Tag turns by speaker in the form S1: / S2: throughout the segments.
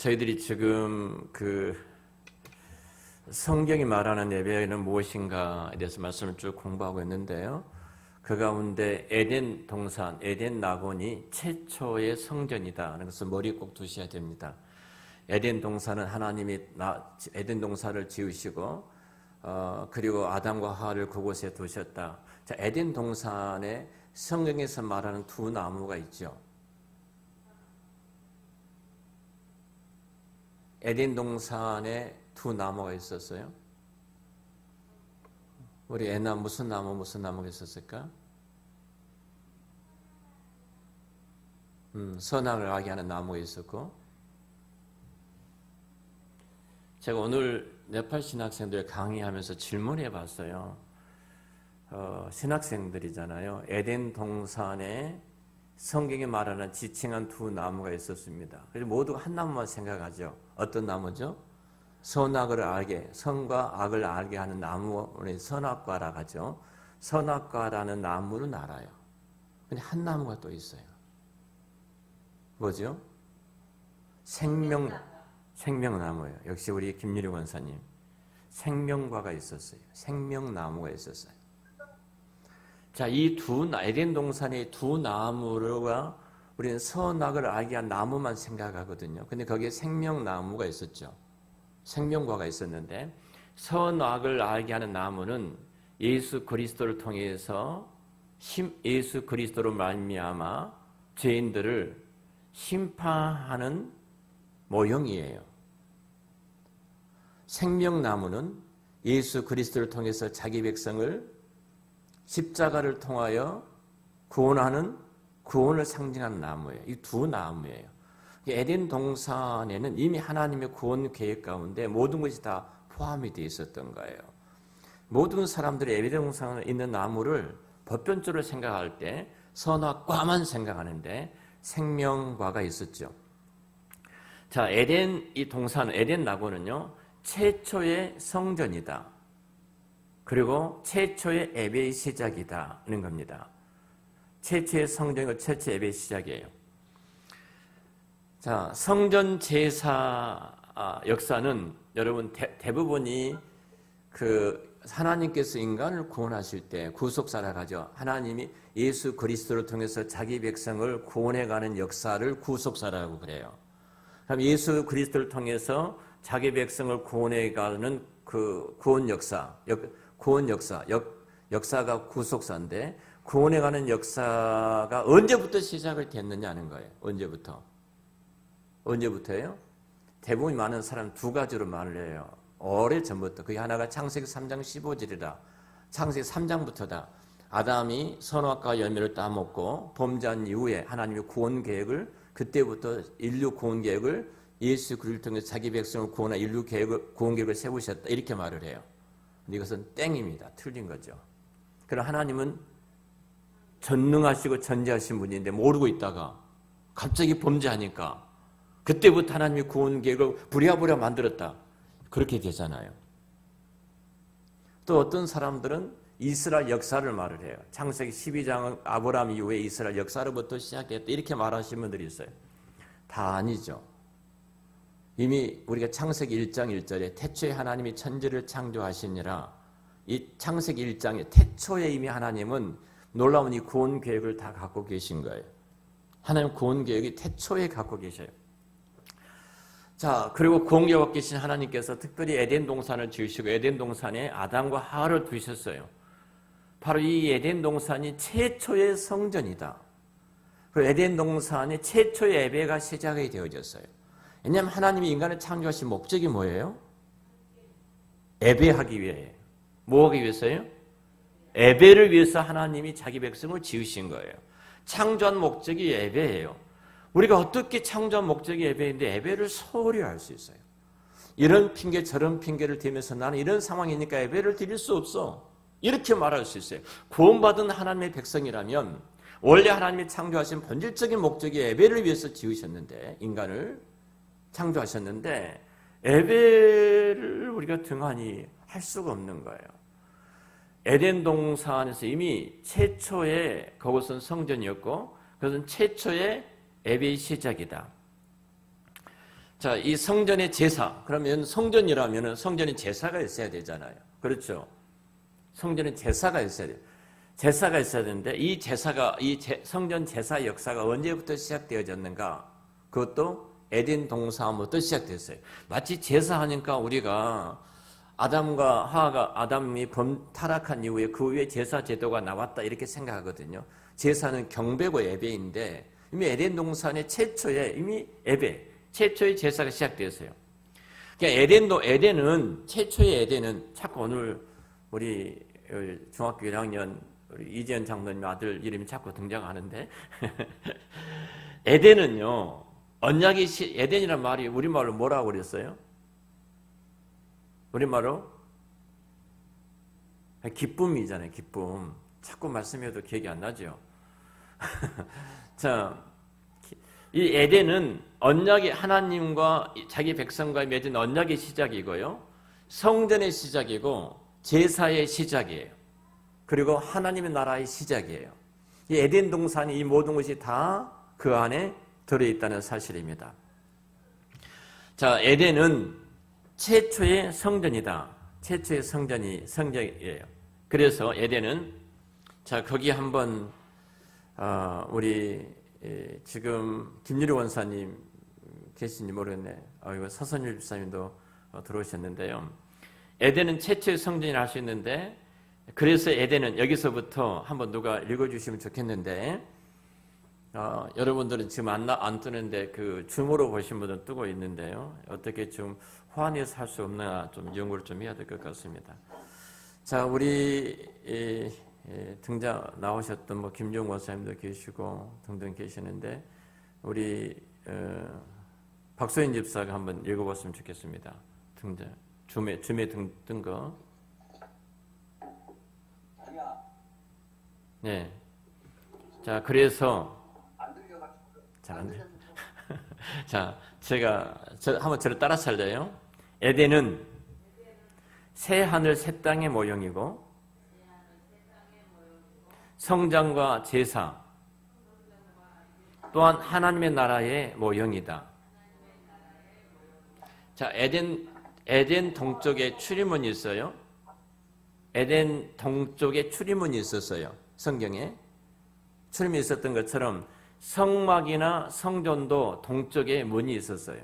S1: 저희들이 지금 성경이 말하는 예배는 무엇인가에 대해서 말씀을 쭉 공부하고 있는데요. 그 가운데 에덴 동산, 에덴 낙원이 최초의 성전이다 하는 것을 머리에 꼭 두셔야 됩니다. 에덴 동산은 하나님이 에덴 동산을 지으시고 그리고 아담과 하와를 그곳에 두셨다. 자, 에덴 동산에 성경에서 말하는 두 나무가 있죠. 에덴 동산에 두 나무가 있었어요. 우리 애나 무슨 나무가 있었을까? 선악을 알게 하는 나무가 있었고, 제가 오늘 네팔 신학생들 강의하면서 질문해 봤어요. 신학생들이잖아요. 에덴 동산에 성경이 말하는 지칭한 두 나무가 있었습니다. 그래서 모두가 한 나무만 생각하죠. 어떤 나무죠? 선악을 알게, 선과 악을 알게 하는 나무를 선악과라고 하죠. 선악과라는 나무는 알아요. 근데 한 나무가 또 있어요. 뭐죠? 생명나무예요. 역시 우리 김유리 원사님. 생명과가 있었어요. 생명나무가 있었어요. 자, 이 에덴 동산의 두 나무가 우리는 선악을 알게 한 나무만 생각하거든요. 근데 거기에 생명나무가 있었죠. 생명과가 있었는데, 선악을 알게 하는 나무는 예수 그리스도를 통해서 예수 그리스도로 말미암아 죄인들을 심판하는 모형이에요. 생명나무는 예수 그리스도를 통해서 자기 백성을 십자가를 통하여 구원을 상징하는 나무예요. 이 두 나무예요. 에덴 동산에는 이미 하나님의 구원 계획 가운데 모든 것이 다 포함이 되어 있었던 거예요. 모든 사람들이 에덴 동산에 있는 나무를 보편적으로 생각할 때 선악과만 생각하는데 생명과가 있었죠. 자, 에덴 낙원은요, 최초의 성전이다. 그리고 최초의 예배의 시작이다는 겁니다. 최초의 성전이고 최초의 예배의 시작이에요. 자, 성전 제사 역사는 여러분 대부분이 하나님께서 인간을 구원하실 때 구속사라고 하죠. 하나님이 예수 그리스도를 통해서 자기 백성을 구원해가는 역사를 구속사라고 그래요. 그럼 예수 그리스도를 통해서 자기 백성을 구원해가는 그 역사가 구속사인데, 구원해가는 역사가 언제부터 시작을 됐느냐는 거예요. 언제부터예요? 대부분 많은 사람 두 가지로 말을 해요. 오래전부터. 그게 하나가 창세기 3장 15절이다. 창세기 3장부터다. 아담이 선악과 열매를 따먹고 범죄한 이후에 하나님의 구원 계획을, 그때부터 인류 구원 계획을 예수 그리스도를 통해서 자기 백성을 구원한 구원 계획을 세우셨다. 이렇게 말을 해요. 근데 이것은 땡입니다. 틀린 거죠. 그럼 하나님은 전능하시고 전지하신 분인데 모르고 있다가 갑자기 범죄하니까 그때부터 하나님의 구원 계획을 부랴부랴 만들었다. 그렇게 되잖아요. 또 어떤 사람들은 이스라엘 역사를 말을 해요. 창세기 12장 아브라함 이후에 이스라엘 역사로부터 시작했다. 이렇게 말하시는 분들이 있어요. 다 아니죠. 이미 우리가 창세기 1장 1절에 태초에 하나님이 천지를 창조하시니라, 이 창세기 1장에 태초에 이미 하나님은 놀라운 이 구원 계획을 다 갖고 계신 거예요. 하나님 구원 계획이 태초에 갖고 계셔요. 자, 그리고 구원 계획 계신 하나님께서 특별히 에덴 동산을 지으시고 에덴 동산에 아담과 하와를 두셨어요. 바로 이 에덴 동산이 최초의 성전이다. 그리고 에덴 동산의 최초의 예배가 시작이 되어졌어요. 왜냐하면 하나님이 인간을 창조하신 목적이 뭐예요? 예배하기 위해. 뭐 하기 위해서요? 예배를 위해서 하나님이 자기 백성을 지으신 거예요. 창조한 목적이 예배예요. 우리가 어떻게 창조한 목적이 예배인데 예배를 소홀히 할 수 있어요? 이런 핑계 저런 핑계를 대면서 나는 이런 상황이니까 예배를 드릴 수 없어. 이렇게 말할 수 있어요. 구원받은 하나님의 백성이라면 원래 하나님이 창조하신 본질적인 목적이 예배를 위해서 지으셨는데, 인간을 창조하셨는데 예배를 우리가 등한히 할 수가 없는 거예요. 에덴 동산에서 이미 최초의 그것은 성전이었고 그것은 최초의 예배의 시작이다. 자, 이 성전의 제사. 그러면 성전이라면 성전에 제사가 있어야 되잖아요. 그렇죠? 성전에 제사가 있어야 돼요. 제사가 있어야 되는데 이 제사가 성전 제사 역사가 언제부터 시작되어졌는가? 그것도 에덴 동산부터 시작됐어요. 마치 제사하니까 우리가 아담과 하와가 아담이 타락한 이후에 그 위에 제사 제도가 나왔다 이렇게 생각하거든요. 제사는 경배고 예배인데 이미 에덴 동산의 최초에 이미 예배, 최초의 제사가 시작되었어요. 그러니까 에덴은 최초의 에덴은 자꾸 오늘 우리 중학교 1학년 우리 이재현 장로님 아들 이름이 자꾸 등장하는데 에덴은요. 에덴이란 말이 우리말로 뭐라고 그랬어요? 우리말로 기쁨이잖아요. 기쁨. 자꾸 말씀해도 기억이 안 나죠. 자, 이 에덴은 언약의 하나님과 자기 백성과 맺은 언약의 시작이고요. 성전의 시작이고 제사의 시작이에요. 그리고 하나님의 나라의 시작이에요. 이 에덴 동산이 이 모든 것이 다 그 안에 들어있다는 사실입니다. 자, 에덴은 최초의 성전이다. 최초의 성전이에요. 그래서 에덴은 자 거기 한번 우리 지금 김유리 원사님 계신지 모르겠네. 이거 서선율 집사님도 들어오셨는데요. 에덴은 최초의 성전이라 할 수 있는데 그래서 에덴은 여기서부터 한번 누가 읽어주시면 좋겠는데 여러분들은 지금 안 뜨는데 그 줌으로 보신 분은 뜨고 있는데요. 어떻게 좀 호환해서 할 수 없나 좀 연구를 좀 해야 될 것 같습니다. 자, 우리 등장 나오셨던 뭐 김종 원사님도 계시고 등등 계시는데 우리 박소인 집사가 한번 읽어봤으면 좋겠습니다. 줌에 뜬 거. 네. 자, 그래서 잘 안 돼요. 자, 한번 저를 따라서 할래요? 에덴은 새 하늘 새 땅의 모형이고 성장과 제사 또한 하나님의 나라의 모형이다. 자, 에덴 동쪽에 출입문이 있어요. 에덴 동쪽에 출입문이 있었어요. 성경에 출입문이 있었던 것처럼 성막이나 성전도 동쪽에 문이 있었어요.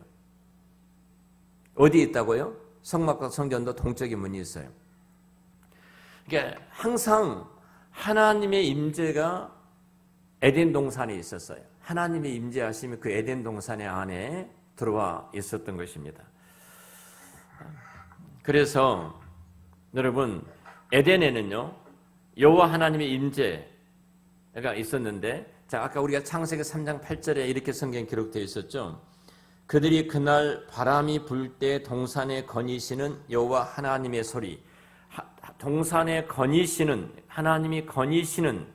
S1: 어디 있다고요? 성막과 성전도 동쪽에 문이 있어요. 그러니까 항상 하나님의 임재가 에덴 동산에 있었어요. 하나님의 임재하심이 그 에덴 동산의 안에 들어와 있었던 것입니다. 그래서 여러분 에덴에는요 여호와 하나님의 임재가 있었는데 자, 아까 우리가 창세기 3장 8절에 이렇게 성경 기록되어 있었죠. 그들이 그날 바람이 불 때 동산에 거니시는 여호와 하나님의 소리. 동산에 거니시는 하나님이 거니시는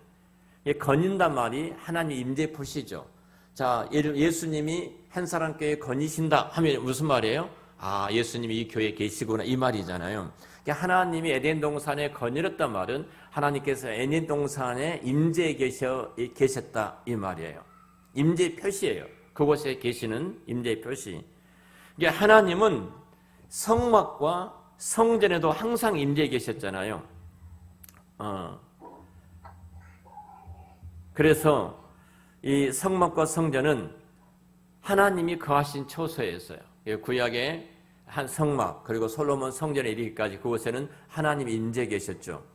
S1: 거닌단 말이 하나님 임재 표시죠. 자, 예수님이 한 사람 교회에 거니신다 하면 무슨 말이에요? 아, 예수님이 이 교회에 계시구나 이 말이잖아요. 하나님이 에덴 동산에 거닐었단 말은 하나님께서 에덴 동산에 임재해 계셨다 이 말이에요. 임재 표시예요. 그곳에 계시는 임재 표시. 하나님은 성막과 성전에도 항상 임재해 계셨잖아요. 그래서 이 성막과 성전은 하나님이 거하신 처소였어요. 구약의 한 성막 그리고 솔로몬 성전에 이르기까지 그곳에는 하나님이 임재해 계셨죠.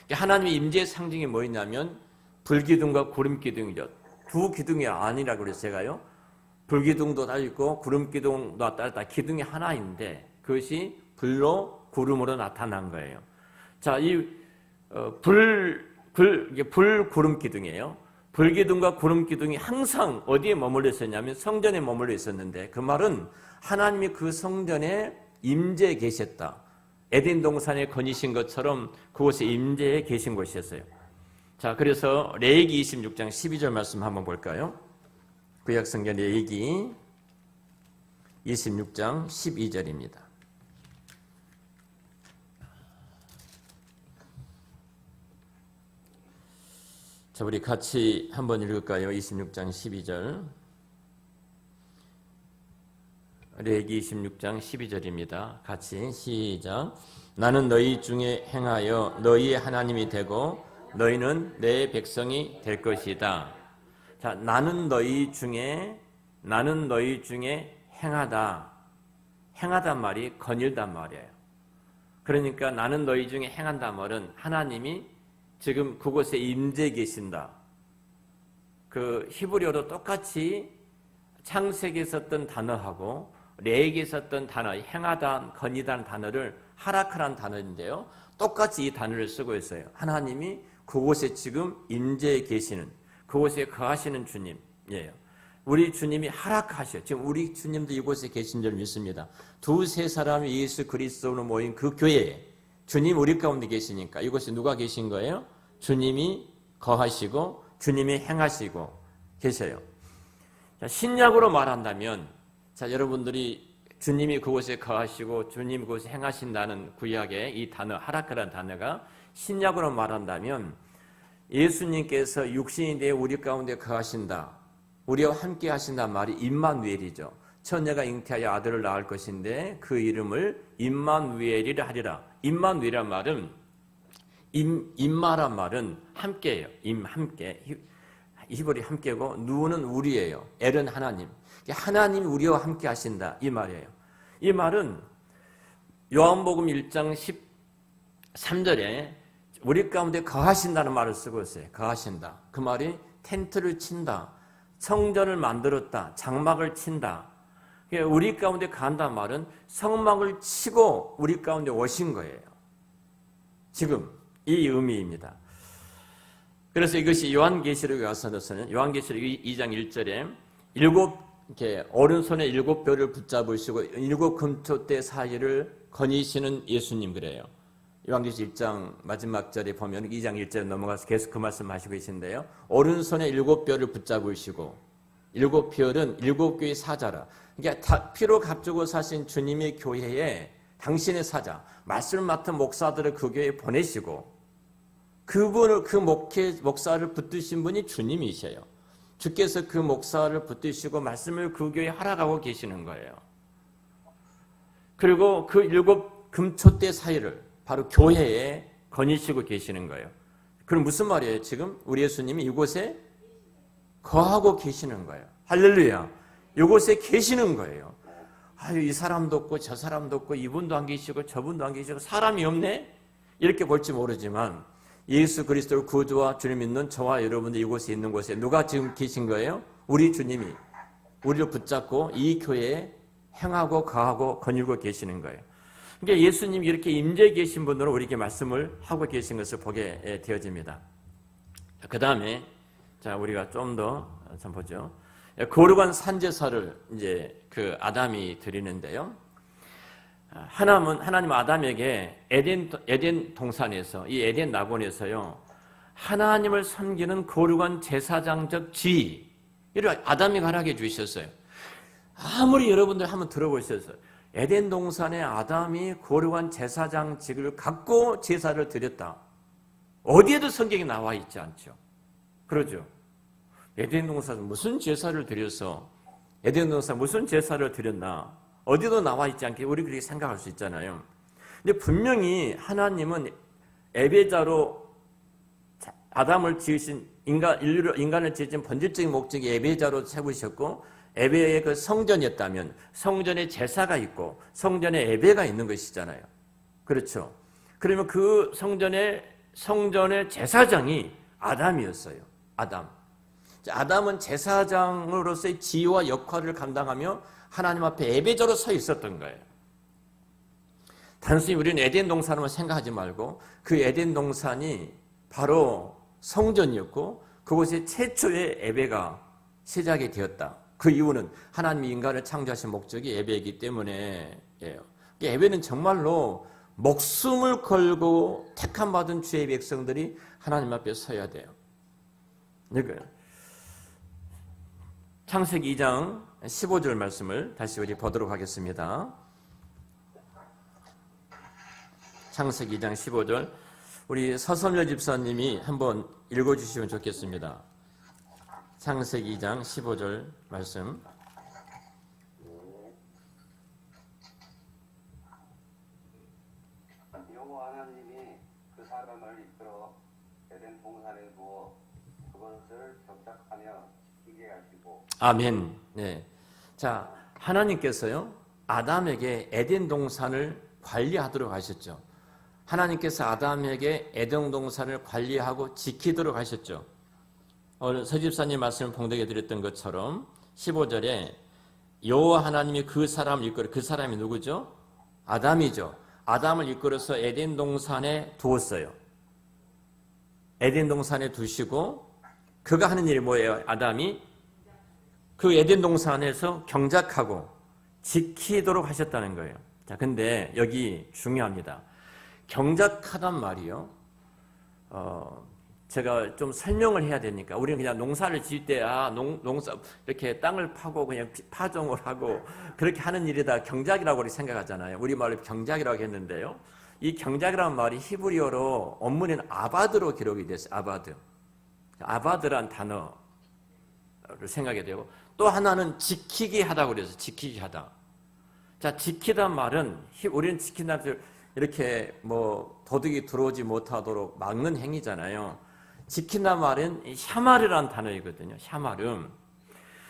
S1: 하나님의 임재의 상징이 뭐였냐면 불기둥과 구름기둥이죠. 두 기둥이 아니라고 그래서 제가요. 불기둥도 달렸고 구름기둥도 달렸다. 기둥이 하나인데 그것이 불로 구름으로 나타난 거예요. 자, 이 불구름기둥이에요. 불기둥과 구름기둥이 항상 어디에 머물러 있었냐면 성전에 머물러 있었는데 그 말은 하나님이 그 성전에 임재해 계셨다. 에덴 동산에 거니신 것처럼 그곳에 임재해 계신 곳이었어요. 자, 그래서 레위기 26장 12절 말씀 한번 볼까요? 구약성경 레위기 26장 12절입니다. 자, 우리 같이 한번 읽을까요? 26장 12절. 레위기 26장 12절입니다. 같이 시작. 나는 너희 중에 행하여 너희의 하나님이 되고 너희는 내 백성이 될 것이다. 자, 나는 너희 중에 행하다. 행하단 말이 거닐단 말이에요. 그러니까 나는 너희 중에 행한단 말은 하나님이 지금 그곳에 임재 계신다. 그 히브리어로 똑같이 창세기에 썼던 단어하고 레위기에 썼던 단어, 행하다, 거니다는 단어를 하라크라는 단어인데요. 똑같이 이 단어를 쓰고 있어요. 하나님이 그곳에 지금 임재해 계시는, 그곳에 거하시는 주님이에요. 우리 주님이 하락하셔. 지금 우리 주님도 이곳에 계신 줄 믿습니다. 두세 사람이 예수 그리스도로 모인 그 교회에 주님 우리 가운데 계시니까 이곳에 누가 계신 거예요? 주님이 거하시고 주님이 행하시고 계셔요. 자, 신약으로 말한다면, 자, 여러분들이 주님이 그곳에 거하시고 주님 그곳에 행하신다는 구약의 이 단어, 하라크라는 단어가 신약으로 말한다면 예수님께서 육신이 되어 우리 가운데 거하신다. 우리와 함께 하신다는 말이 임마누엘이죠. 처녀가 잉태하여 아들을 낳을 것인데 그 이름을 임마누엘이라 하리라. 임마누엘이란 말은 임마란 말은 함께예요. 함께. 히브리 함께고 누는 우리예요. 엘은 하나님. 하나님이 우리와 함께 하신다 이 말이에요. 이 말은 요한복음 1장 13절에 우리 가운데 거하신다는 말을 쓰고 있어요. 거하신다. 그 말이 텐트를 친다. 성전을 만들었다. 장막을 친다. 우리 가운데 거한다는 말은 성막을 치고 우리 가운데 오신 거예요. 지금 이 의미입니다. 그래서 이것이 요한계시록에 와서는 요한계시록 2장 1절에 이렇게 오른손에 7뼈를 붙잡으시고 7 금토대 사이를 거니시는 예수님 그래요. 요한계시록 1장 마지막 절에 보면 2장 1절에 넘어가서 계속 그 말씀하시고 계신데요. 오른손에 7뼈를 붙잡으시고 7뼈는 7교의 사자라. 그러니까 피로 값주고 사신 주님의 교회에 당신의 사자, 말씀을 맡은 목사들을 그 교회에 보내시고 그분을 그 목사를 붙드신 분이 주님이셔요. 주께서 그 목사를 붙드시고 말씀을 그 교회에 하락하고 계시는 거예요. 그리고 그 7 금초대 사이를 바로 교회에 거니시고 계시는 거예요. 그럼 무슨 말이에요? 지금 우리 예수님이 이곳에 거하고 계시는 거예요. 할렐루야. 이곳에 계시는 거예요. 아유, 이 사람도 없고 저 사람도 없고 이분도 안 계시고 저분도 안 계시고 사람이 없네? 이렇게 볼지 모르지만 예수 그리스도를 구주와 주님 믿는 저와 여러분들 이곳에 있는 곳에 누가 지금 계신 거예요? 우리 주님이 우리를 붙잡고 이 교회에 행하고 거하고 거닐고 계시는 거예요. 그러니까 예수님이 이렇게 임재해 계신 분으로 우리에게 말씀을 하고 계신 것을 보게 되어집니다. 그 다음에 자 우리가 좀 더 보죠. 거룩한 산제사를 이제 그 아담이 드리는데요. 하나님 아담에게 에덴 동산에서 이 에덴 낙원에서요 하나님을 섬기는 거룩한 제사장적 지위를 아담이 허락해 주셨어요. 아무리 여러분들 한번 들어보셨어요. 에덴 동산에 아담이 거룩한 제사장직을 갖고 제사를 드렸다. 어디에도 성경에 나와 있지 않죠. 그러죠. 에덴 동산은 무슨 제사를 드려서 에덴 동산 무슨 제사를 드렸나? 어디도 나와 있지 않게 우리 그렇게 생각할 수 있잖아요. 근데 분명히 하나님은 예배자로 아담을 지으신 인간을 지으신 본질적인 목적이 예배자로 세우셨고 예배의 그 성전이었다면 성전에 제사가 있고 성전에 예배가 있는 것이잖아요. 그렇죠. 그러면 그 성전의 제사장이 아담이었어요. 아담은 제사장으로서의 지위와 역할을 감당하며 하나님 앞에 예배자로 서 있었던 거예요. 단순히 우리는 에덴 동산을 생각하지 말고 그 에덴 동산이 바로 성전이었고 그곳에 최초의 예배가 시작이 되었다. 그 이유는 하나님이 인간을 창조하신 목적이 예배이기 때문에예요. 예배는 정말로 목숨을 걸고 택함받은 주의 백성들이 하나님 앞에 서야 돼요. 창세기 2장 15절 말씀을 다시 우리 보도록 하겠습니다. 창세기 2장 15절 우리 서섬열 집사님이 한번 읽어주시면 좋겠습니다. 창세기 2장 15절 말씀.
S2: 하나님이 그 사람을 이끌어 에덴 동산에 두어 그것을 경작하며 지키게 하시고.
S1: 아멘. 네. 자, 하나님께서요, 아담에게 에덴 동산을 관리하도록 하셨죠. 하나님께서 아담에게 에덴 동산을 관리하고 지키도록 하셨죠. 오늘 서집사님 말씀을 봉독해 드렸던 것처럼 15절에 여호와 하나님이 그 사람을 이끌어, 그 사람이 누구죠? 아담이죠. 아담을 이끌어서 에덴 동산에 두었어요. 에덴 동산에 두시고 그가 하는 일이 뭐예요? 아담이 그 에덴 동산에서 경작하고 지키도록 하셨다는 거예요. 자, 근데 여기 중요합니다. 경작하단 말이요. 제가 좀 설명을 해야 되니까 우리는 그냥 농사를 지을 때 농사 이렇게 땅을 파고 그냥 파종을 하고 그렇게 하는 일이다 경작이라고 우리 생각하잖아요. 우리 말로 경작이라고 했는데요. 이 경작이라는 말이 히브리어로 원문에는 아바드로 기록이 됐어요. 아바드란 단어를 생각이 되고 또 하나는 지키게 하다고 그래서 지키게 하다. 자, 지키단 말은 우리는 지킨다는 뜻을 이렇게 뭐 도둑이 들어오지 못하도록 막는 행위잖아요. 지킨단 말은 샤마르란 단어이거든요. 샤마르.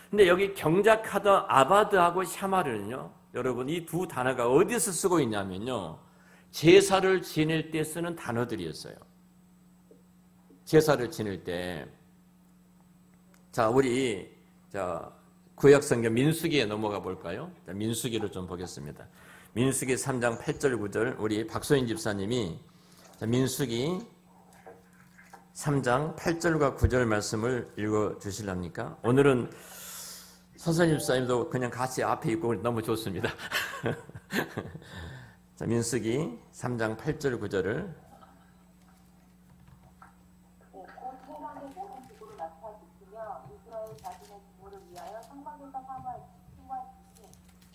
S1: 근데 여기 경작하던 아바드하고 샤마르는요. 여러분 이 두 단어가 어디서 쓰고 있냐면요. 제사를 지낼 때 쓰는 단어들이었어요. 제사를 지낼 때. 자, 우리 구약성경 민수기에 넘어가 볼까요? 자, 민수기를 좀 보겠습니다. 민수기 3장 8절 9절 우리 박소인 집사님이 민수기 3장 8절과 9절 말씀을 읽어 주실랍니까? 오늘은 선생님 집사님도 그냥 같이 앞에 있고 너무 좋습니다. 자, 민수기 3장 8절 9절을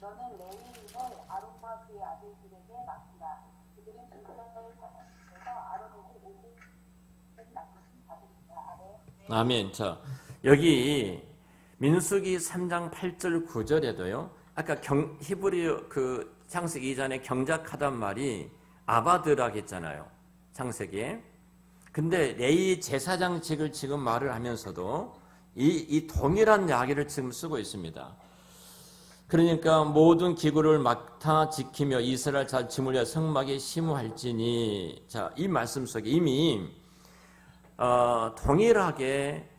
S3: 너는 레위인을 아론과 그의 아들들에게 맡기라. 그들은 이스라엘 자손에서 아론에게 오직 맡기신 자들이다.
S1: 아멘. 자, 여기 민수기 3장 8절 9절에도요. 아까 히브리 그 창세기 이전에 경작하단 말이 아바드라고 했잖아요. 창세기에. 근데 레위 제사장직을 지금 말을 하면서도 이 동일한 이야기를 지금 쓰고 있습니다. 그러니까 모든 기구를 맡아 지키며 이스라엘 자 짐을 성막에 심우할지니. 자, 이 말씀 속에 이미 동일하게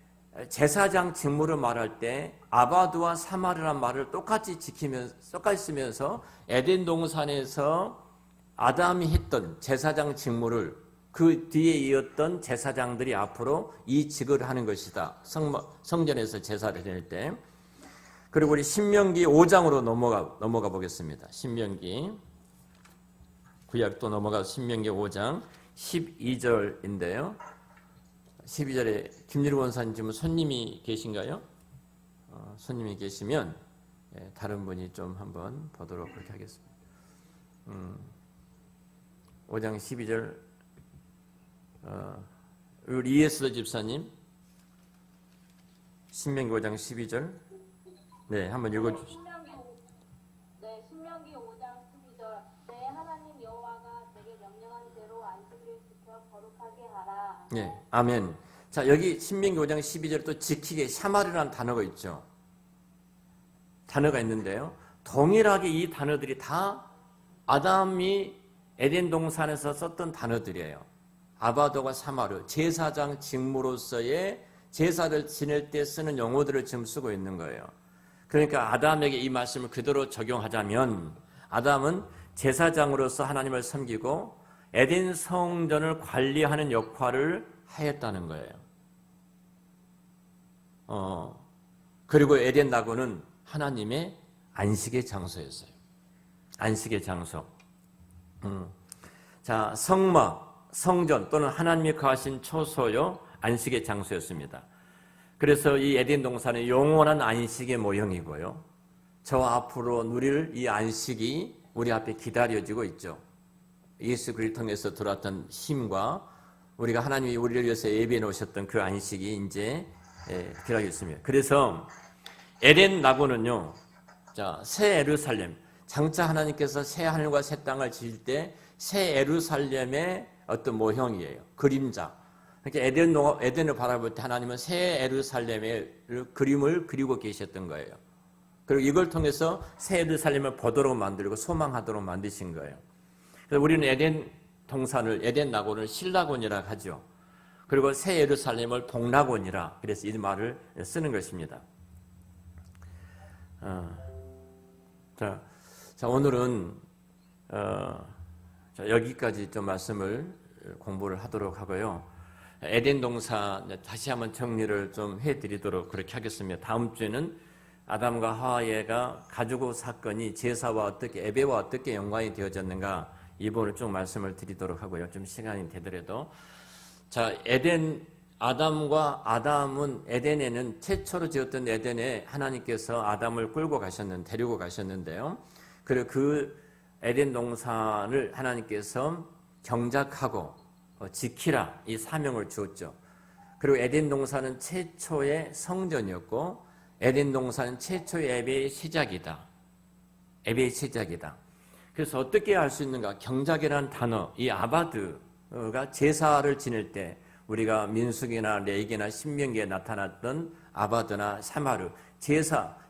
S1: 제사장 직무를 말할 때 아바드와 사마르란 말을 똑같이 쓰면서 에덴 동산에서 아담이 했던 제사장 직무를 그 뒤에 이었던 제사장들이 앞으로 이 직을 하는 것이다. 성전에서 제사를 드릴 때. 그리고 우리 신명기 5장으로 넘어가 보겠습니다. 신명기 구약도 넘어가서 신명기 5장 12절인데요. 12절에 김유리 원사님 지금 손님이 계신가요? 손님이 계시면 다른 분이 좀 한번 보도록 그렇게 하겠습니다. 5장 12절 우리 이에스 집사님 신명기 5장 12절 네, 한번 읽어주시죠.
S3: 신명기 5장 12절. 내 하나님 여호와가 내게 명령한 대로 안식일을 지켜 거룩하게 하라.
S1: 네, 아멘. 자, 여기 신명기 5장 12절에 또 지키게 샤마르라는 단어가 있죠. 단어가 있는데요. 동일하게 이 단어들이 다 아담이 에덴 동산에서 썼던 단어들이에요. 아바도가 사마르, 제사장 직무로서의 제사를 지낼 때 쓰는 용어들을 지금 쓰고 있는 거예요. 그러니까 아담에게 이 말씀을 그대로 적용하자면 아담은 제사장으로서 하나님을 섬기고 에덴 성전을 관리하는 역할을 하였다는 거예요. 그리고 에덴 나고는 하나님의 안식의 장소였어요. 안식의 장소. 자, 성막, 성전 또는 하나님이 거하신 초소요 안식의 장소였습니다. 그래서 이 에덴 동산은 영원한 안식의 모형이고요. 저와 앞으로 누릴 이 안식이 우리 앞에 기다려지고 있죠. 예수 그리스도를 통해서 들어왔던 힘과 우리가 하나님이 우리를 위해서 예비해 놓으셨던 그 안식이 이제 기다리고 있습니다. 그래서 에덴 나고는요. 자, 새 예루살렘 장차 하나님께서 새 하늘과 새 땅을 지을 때 새 예루살렘의 어떤 모형이에요. 그림자. 그러니까 에덴을 바라볼 때 하나님은 새 예루살렘의 그림을 그리고 계셨던 거예요. 그리고 이걸 통해서 새 예루살렘을 보도록 만들고 소망하도록 만드신 거예요. 그래서 우리는 에덴 동산을 에덴 낙원을 신낙원이라고 하죠. 그리고 새 예루살렘을 복낙원이라 그래서 이 말을 쓰는 것입니다. 자, 오늘은 여기까지 좀 말씀을 공부를 하도록 하고요. 에덴 동산 다시 한번 정리를 좀 해드리도록 그렇게 하겠습니다. 다음 주에는 아담과 하와가 가지고 사건이 제사와 어떻게 예배와 어떻게 연관이 되어졌는가 이 부분을 좀 말씀을 드리도록 하고요. 좀 시간이 되더라도 자 아담은 에덴에는 최초로 지었던 에덴에 하나님께서 아담을 데리고 가셨는데요. 그리고 그 에덴 동산을 하나님께서 경작하고 지키라 이 사명을 주었죠. 그리고 에덴 동산은 최초의 성전이었고 에덴 동산은 최초의 예배의 시작이다. 예배의 시작이다. 그래서 어떻게 할 수 있는가? 경작이라는 단어, 이 아바드가 제사를 지낼 때 우리가 민수기나 레위기나 신명기에 나타났던 아바드나 사마르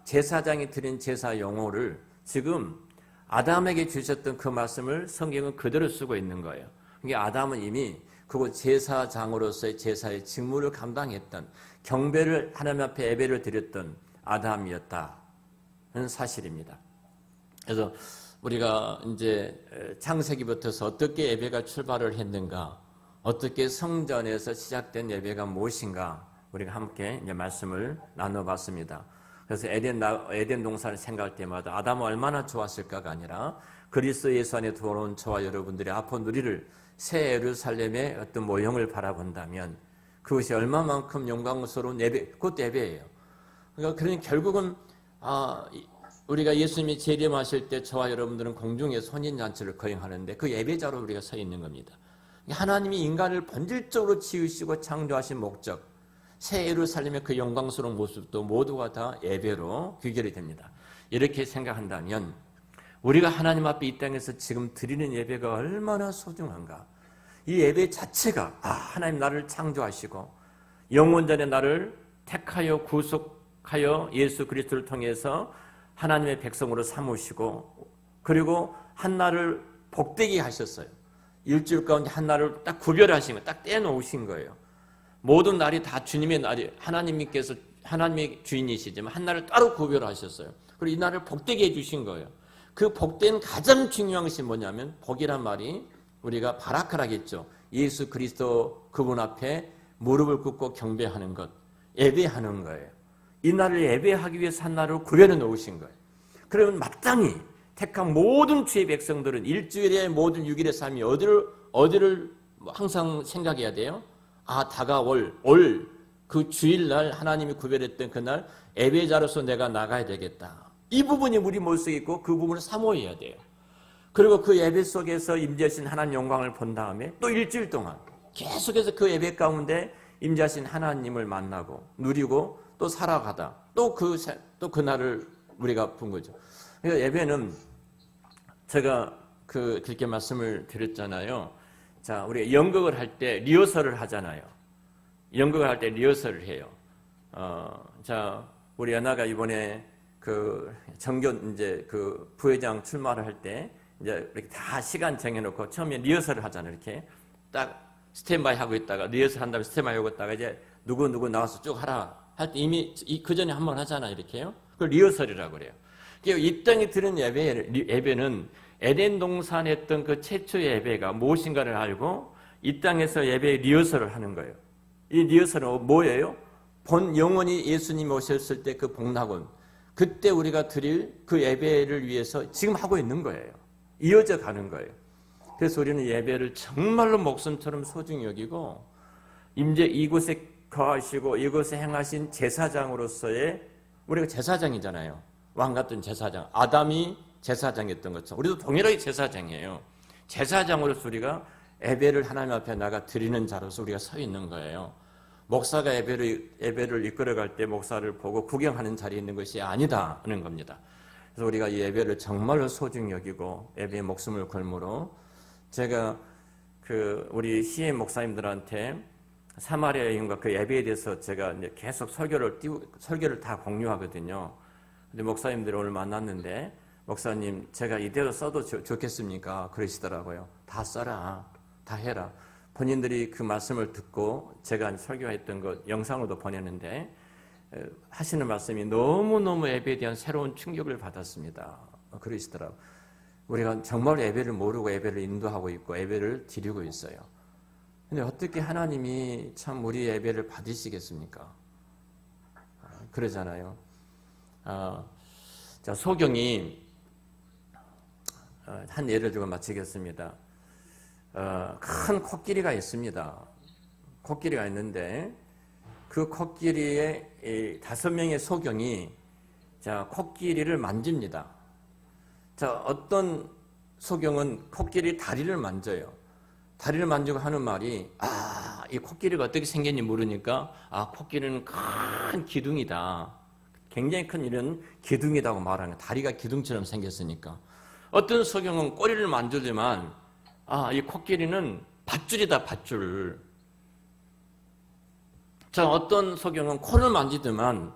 S1: 제사장이 드린 제사 용어를 지금 아담에게 주셨던 그 말씀을 성경은 그대로 쓰고 있는 거예요. 그러니까 아담은 이미 그곳 제사장으로서의 제사의 직무를 감당했던 경배를 하나님 앞에 예배를 드렸던 아담이었다는 사실입니다. 그래서 우리가 이제 창세기부터서 어떻게 예배가 출발을 했는가, 어떻게 성전에서 시작된 예배가 무엇인가 우리가 함께 이제 말씀을 나눠봤습니다. 그래서 에덴 동산을 생각할 때마다 아담은 얼마나 좋았을까가 아니라 그리스도 예수 안에 들어온 저와 여러분들이 앞으로 누리를 새 예루살렘의 어떤 모형을 바라본다면 그것이 얼마만큼 영광스러운 예배, 그것도 예배예요. 그러니까 결국은 우리가 예수님이 재림하실 때 저와 여러분들은 공중에 혼인잔치를 거행하는데 그 예배자로 우리가 서 있는 겁니다. 하나님이 인간을 본질적으로 지으시고 창조하신 목적, 새 예루살렘의 그 영광스러운 모습도 모두가 다 예배로 귀결이 됩니다. 이렇게 생각한다면 우리가 하나님 앞에 이 땅에서 지금 드리는 예배가 얼마나 소중한가. 이 예배 자체가 하나님 나를 창조하시고 영원전에 나를 택하여 구속하여 예수 그리스도를 통해서 하나님의 백성으로 삼으시고 그리고 한날을 복되게 하셨어요. 일주일 가운데 한날을 딱 구별하신 거예요. 딱 떼놓으신 거예요. 모든 날이 다 주님의 날이 하나님께서 하나님의 주인이시지만 한날을 따로 구별하셨어요. 그리고 이 날을 복되게 해주신 거예요. 그 복된 가장 중요한 것이 뭐냐면 복이란 말이 우리가 바라크라겠죠. 예수 그리스도 그분 앞에 무릎을 꿇고 경배하는 것, 예배하는 거예요. 이 날을 예배하기 위해서 한 날을 구별해 놓으신 거예요. 그러면 마땅히 택한 모든 주의 백성들은 일주일의 모든 6일의 삶이 어디를 항상 생각해야 돼요? 다가올 그 주일날 하나님이 구별했던 그날 예배자로서 내가 나가야 되겠다. 이 부분이 우리 모습에 있고 그 부분을 사모해야 돼요. 그리고 그 예배 속에서 임재하신 하나님 영광을 본 다음에 또 일주일 동안 계속해서 그 예배 가운데 임재하신 하나님을 만나고 누리고 또 살아가다 또 그날을 우리가 본 거죠. 그러니까 예배는 제가 그렇게 말씀을 드렸잖아요. 자, 우리가 연극을 할 때 리허설을 하잖아요. 연극을 할 때 리허설을 해요. 자, 우리 연아가 이번에 정견 이제 부회장 출마를 할 때 이제 이렇게 다 시간 정해놓고 처음에 리허설을 하잖아요. 이렇게 딱 스탠바이 하고 있다가 리허설 한 다음에 스탠바이 하고 있다가 이제 누구 나와서 쭉 하라 할 때 이미 그 전에 한 번 하잖아요. 이렇게요. 그걸 리허설이라고 그래요. 이 땅에 드는 예배는 에덴 동산에 했던 그 최초의 예배가 무엇인가를 알고 이 땅에서 예배의 리허설을 하는 거예요. 이 리허설은 뭐예요? 영원히 예수님이 오셨을 때 그 복낙은 그때 우리가 드릴 그 예배를 위해서 지금 하고 있는 거예요. 이어져 가는 거예요. 그래서 우리는 예배를 정말로 목숨처럼 소중히 여기고 이곳에 거하시고 이곳에 행하신 제사장으로서의 우리가 제사장이잖아요. 왕 같은 제사장. 아담이 제사장이었던 것처럼 우리도 동일하게 제사장이에요. 제사장으로서 우리가 예배를 하나님 앞에 나가 드리는 자로서 우리가 서 있는 거예요. 목사가 예배를 이끌어갈 때 목사를 보고 구경하는 자리에 있는 것이 아니다는 겁니다. 그래서 우리가 이 예배를 정말로 소중히 여기고 예배에 목숨을 걸므로 제가 우리 CM 목사님들한테 사마리아 여인과 그 예배에 대해서 제가 이제 계속 설교를 다 공유하거든요. 근데 목사님들을 오늘 만났는데, 목사님, 제가 이대로 써도 좋겠습니까? 그러시더라고요. 다 써라. 다 해라. 본인들이 그 말씀을 듣고 제가 설교했던 것 영상으로도 보냈는데, 하시는 말씀이 너무너무 예배에 대한 새로운 충격을 받았습니다. 그러시더라고요. 우리가 정말 예배를 모르고 예배를 인도하고 있고 예배를 드리고 있어요. 근데 어떻게 하나님이 참 우리 예배를 받으시겠습니까? 그러잖아요. 자, 소경이 한 예를 들고 마치겠습니다. 큰 코끼리가 있습니다. 코끼리가 있는데 그 코끼리의 5명의 소경이 자, 코끼리를 만집니다. 자, 어떤 소경은 코끼리 다리를 만져요. 다리를 만지고 하는 말이, 이 코끼리가 어떻게 생겼는지 모르니까, 코끼리는 큰 기둥이다. 굉장히 큰 이런 기둥이라고 말하는 거예요. 다리가 기둥처럼 생겼으니까. 어떤 소경은 꼬리를 만지지만, 이 코끼리는 밧줄이다, 밧줄. 자, 어떤 소경은 코를 만지더만,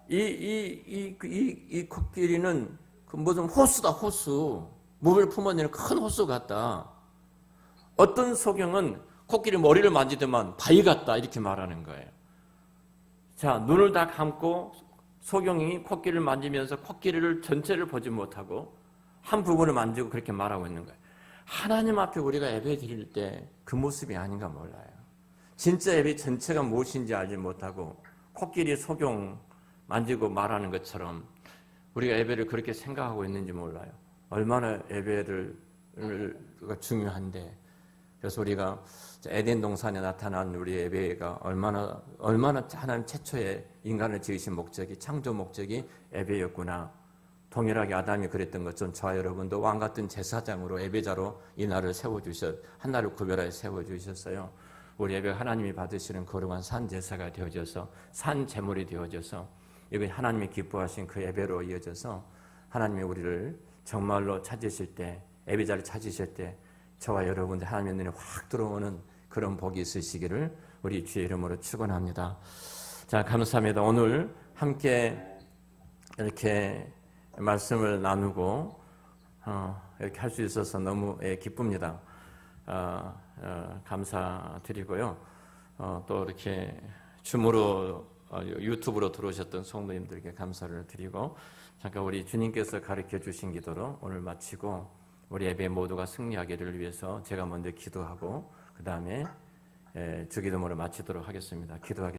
S1: 이 코끼리는 무슨 호수다, 호수. 몸을 품어내는 큰 호수 같다. 어떤 소경은 코끼리 머리를 만지더만 바위 같다, 이렇게 말하는 거예요. 자, 눈을 다 감고 소경이 코끼리를 만지면서 코끼리를 전체를 보지 못하고 한 부분을 만지고 그렇게 말하고 있는 거예요. 하나님 앞에 우리가 예배 드릴 때 그 모습이 아닌가 몰라요. 진짜 예배 전체가 무엇인지 알지 못하고 코끼리 소경 만지고 말하는 것처럼 우리가 예배를 그렇게 생각하고 있는지 몰라요. 얼마나 예배가 중요한데. 그래서 우리가 에덴 동산에 나타난 우리 예배가 얼마나 하나님 최초의 인간을 지으신 목적이, 창조 목적이 예배였구나. 동일하게 아담이 그랬던 것처럼 저와 여러분도 왕 같은 제사장으로 예배자로 이 날을 한 날을 구별하여 세워주셨어요. 우리 예배가 하나님이 받으시는 거룩한 산 제사가 되어져서 산 제물이 되어져서 이거 하나님이 기뻐하신 그 예배로 이어져서 하나님이 우리를 정말로 찾으실 때, 예배자를 찾으실 때 저와 여러분들 하나님의 눈에 확 들어오는 그런 복이 있으시기를 우리 주의 이름으로 축원합니다. 자, 감사합니다. 오늘 함께 이렇게 말씀을 나누고 이렇게 할 수 있어서 너무 기쁩니다. 감사드리고요. 또 이렇게 줌으로 유튜브로 들어오셨던 성도님들께 감사를 드리고 잠깐 우리 주님께서 가르쳐 주신 기도로 오늘 마치고 우리 예배 모두가 승리하기를 위해서 제가 먼저 기도하고 그 다음에 주기도문을 마치도록 하겠습니다. 기도하겠습니다.